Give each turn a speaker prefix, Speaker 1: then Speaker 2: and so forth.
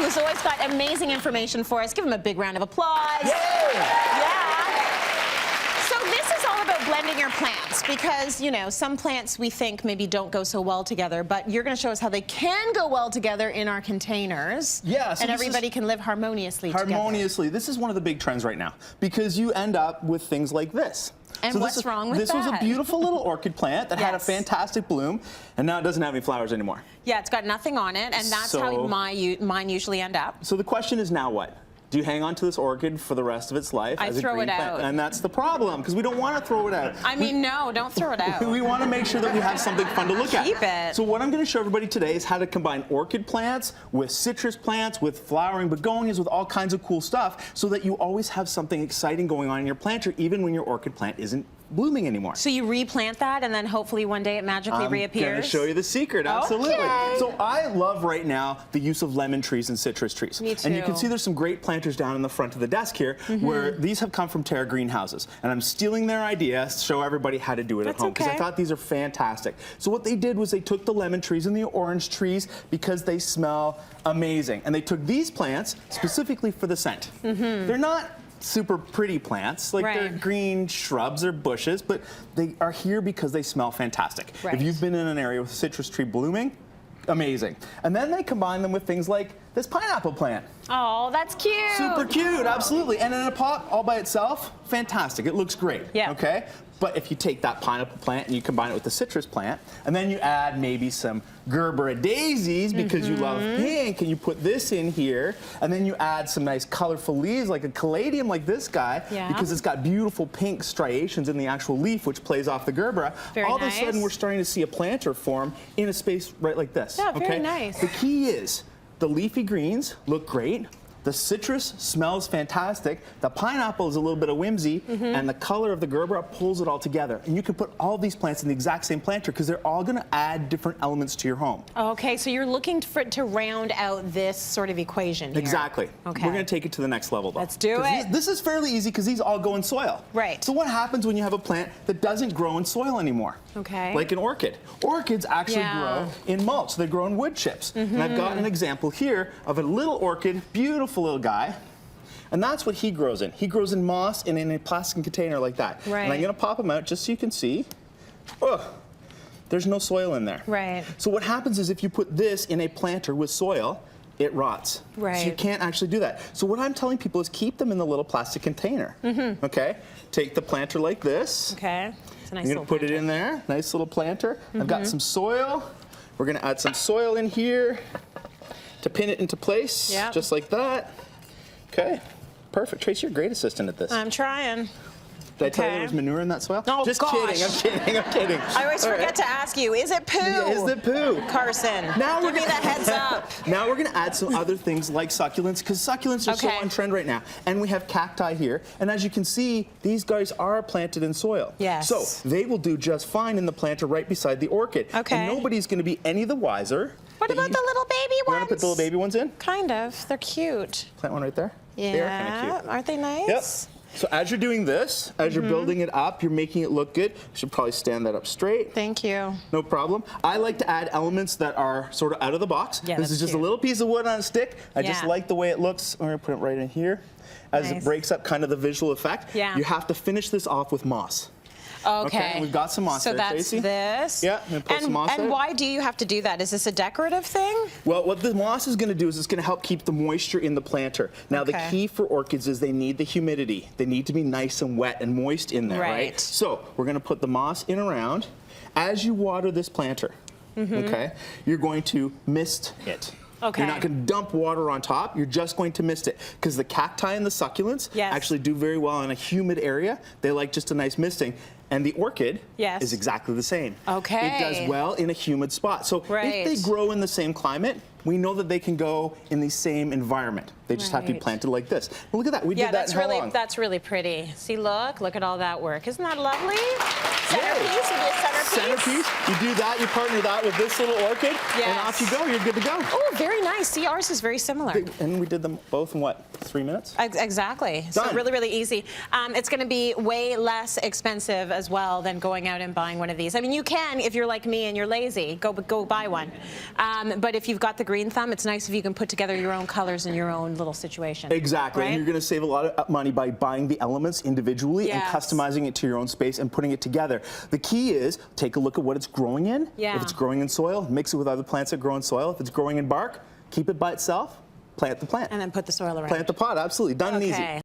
Speaker 1: who's always got amazing information for us. Give him a big round of applause.
Speaker 2: Yay!
Speaker 1: Yeah. So this is all about blending your plants because, you know, some plants we think maybe don't go so well together, but you're going to show us how they can go well together in our containers.
Speaker 2: Yeah. So
Speaker 1: and everybody can live harmoniously together.
Speaker 2: Harmoniously. This is one of the big trends right now because you end up with things like this.
Speaker 1: And what's wrong with
Speaker 2: that? This was a beautiful little orchid plant that had a fantastic bloom, and now it doesn't have any flowers anymore.
Speaker 1: Yeah, it's got nothing on it, and that's how mine usually end up.
Speaker 2: So the question is now what? Do you hang on to this orchid for the rest of its life as a green plant? I throw it out. And that's the problem, because we don't want to throw it out.
Speaker 1: I mean, no, don't throw it out.
Speaker 2: We want to make sure that we have something fun to look at.
Speaker 1: Keep it.
Speaker 2: So what I'm going to show everybody today is how to combine orchid plants with citrus plants, with flowering begonias, with all kinds of cool stuff, so that you always have something exciting going on in your planter, even when your orchid plant isn't blooming anymore.
Speaker 1: So you replant that, and then hopefully one day it magically reappears?
Speaker 2: I'm going to show you the secret, absolutely.
Speaker 1: Okay.
Speaker 2: So I love right now the use of lemon trees and citrus trees.
Speaker 1: Me too.
Speaker 2: And you can see there's some great planters down in the front of the desk here where these have come from Terra greenhouses. And I'm stealing their idea to show everybody how to do it at home because I thought these are fantastic. So what they did was they took the lemon trees and the orange trees because they smell amazing. And they took these plants specifically for the scent. They're not super pretty plants, like they're green shrubs or bushes, but they are here because they smell fantastic. If you've been in an area with a citrus tree blooming, amazing. And then they combine them with things like this pineapple plant.
Speaker 1: Oh, that's cute.
Speaker 2: Super cute, absolutely. And in a pot all by itself, fantastic. It looks great. Yeah. Okay? But if you take that pineapple plant and you combine it with the citrus plant, and then you add maybe some Gerbera daisies because you love pink, and you put this in here, and then you add some nice colorful leaves like a caladium like this guy, because it's got beautiful pink striations in the actual leaf, which plays off the Gerbera. All of a sudden, we're starting to see a planter form in a space right like this.
Speaker 1: Yeah, very nice.
Speaker 2: The key is the leafy greens look great. The citrus smells fantastic. The pineapple is a little bit of whimsy, and the color of the Gerbera pulls it all together. And you can put all these plants in the exact same planter because they're all going to add different elements to your home.
Speaker 1: Okay, so you're looking for it to round out this sort of equation here.
Speaker 2: Exactly.
Speaker 1: Okay.
Speaker 2: We're going to take it to the next level, though.
Speaker 1: Let's do it.
Speaker 2: This is fairly easy because these all go in soil.
Speaker 1: Right.
Speaker 2: So what happens when you have a plant that doesn't grow in soil anymore?
Speaker 1: Okay.
Speaker 2: Like an orchid. Orchids actually grow in mulch. They grow in wood chips. And I've got an example here of a little orchid, beautiful little guy. And that's what he grows in. He grows in moss and in a plastic container like that.
Speaker 1: Right.
Speaker 2: And I'm going to pop him out just so you can see. Oh, there's no soil in there.
Speaker 1: Right.
Speaker 2: So what happens is if you put this in a planter with soil, it rots.
Speaker 1: Right.
Speaker 2: So you can't actually do that. So what I'm telling people is keep them in the little plastic container. Okay? Take the planter like this.
Speaker 1: Okay. It's a nice
Speaker 2: I'm going to put it in there. Nice little planter. I've got some soil. We're going to add some soil in here to pin it into place. Yeah. Just like that. Okay. Perfect. Tracy, you're a great assistant at this.
Speaker 1: I'm trying.
Speaker 2: Did I tell you there was manure in that soil?
Speaker 1: Oh,
Speaker 2: just
Speaker 1: gosh.
Speaker 2: kidding. I'm kidding. I'm kidding.
Speaker 1: I always forget to ask you, is it poo?
Speaker 2: Is it poo?
Speaker 1: Carson,
Speaker 2: now
Speaker 1: give me the heads up.
Speaker 2: Now we're going to add some other things like succulents, because succulents are so on trend right now. And we have cacti here. And as you can see, these guys are planted in soil.
Speaker 1: Yes.
Speaker 2: So they will do just fine in the planter right beside the orchid.
Speaker 1: Okay.
Speaker 2: And nobody's going to be any the wiser.
Speaker 1: What about the little baby ones?
Speaker 2: You want to put the little baby ones in?
Speaker 1: Kind of. They're cute.
Speaker 2: Plant one right there.
Speaker 1: Yeah.
Speaker 2: They are kind of cute.
Speaker 1: Aren't they nice?
Speaker 2: Yep. So as you're doing this, as you're building it up, you're making it look good. You should probably stand that up straight.
Speaker 1: Thank you.
Speaker 2: No problem. I like to add elements that are sort of out of the box.
Speaker 1: Yeah,
Speaker 2: this is just a little piece of wood on a stick. I just like the way it looks. I'm going to put it right in here. As it breaks up kind of the visual effect, you have to finish this off with moss.
Speaker 1: Okay.
Speaker 2: And we've got some moss there, Tracy.
Speaker 1: So that's this.
Speaker 2: Yeah, I'm going to put some moss there.
Speaker 1: And why do you have to do that? Is this a decorative thing?
Speaker 2: Well, what the moss is going to do is it's going to help keep the moisture in the planter. Now, the key for orchids is they need the humidity. They need to be nice and wet and moist in there, right? So we're going to put the moss in around. As you water this planter, okay, you're going to mist it. Okay. You're not going to dump water on top. You're just going to mist it. Because the cacti and the succulents actually do very well in a humid area. They like just a nice misting. And the orchid is exactly the same. Okay. It does well in a humid spot. So if they grow in the same climate, we know that they can go in the same environment. They just have to be planted like this. Well, look at that. We did that in how long?
Speaker 1: That's really pretty. See, look at all that work. Isn't that lovely? Centerpiece, you do a centerpiece.
Speaker 2: You do that, you partner that with this little orchid, and off you go. You're good to go.
Speaker 1: Oh, very nice. See, ours is very similar.
Speaker 2: And we did them both in what, 3 minutes?
Speaker 1: Exactly.
Speaker 2: Done.
Speaker 1: So really, really easy. It's going to be way less expensive as well than going out and buying one of these. I mean, you can, if you're like me and you're lazy, go buy one. But if you've got the green thumb, it's nice if you can put together your own colors in your own little situation.
Speaker 2: Exactly,
Speaker 1: right?
Speaker 2: And you're going to save a lot of money by buying the elements individually and customizing it to your own space and putting it together. The key is take a look at what it's growing in. If it's growing in soil, mix it with other plants that grow in soil. If it's growing in bark, keep it by itself, plant the plant.
Speaker 1: And then put the soil around.
Speaker 2: Plant the pot, absolutely. Done and easy.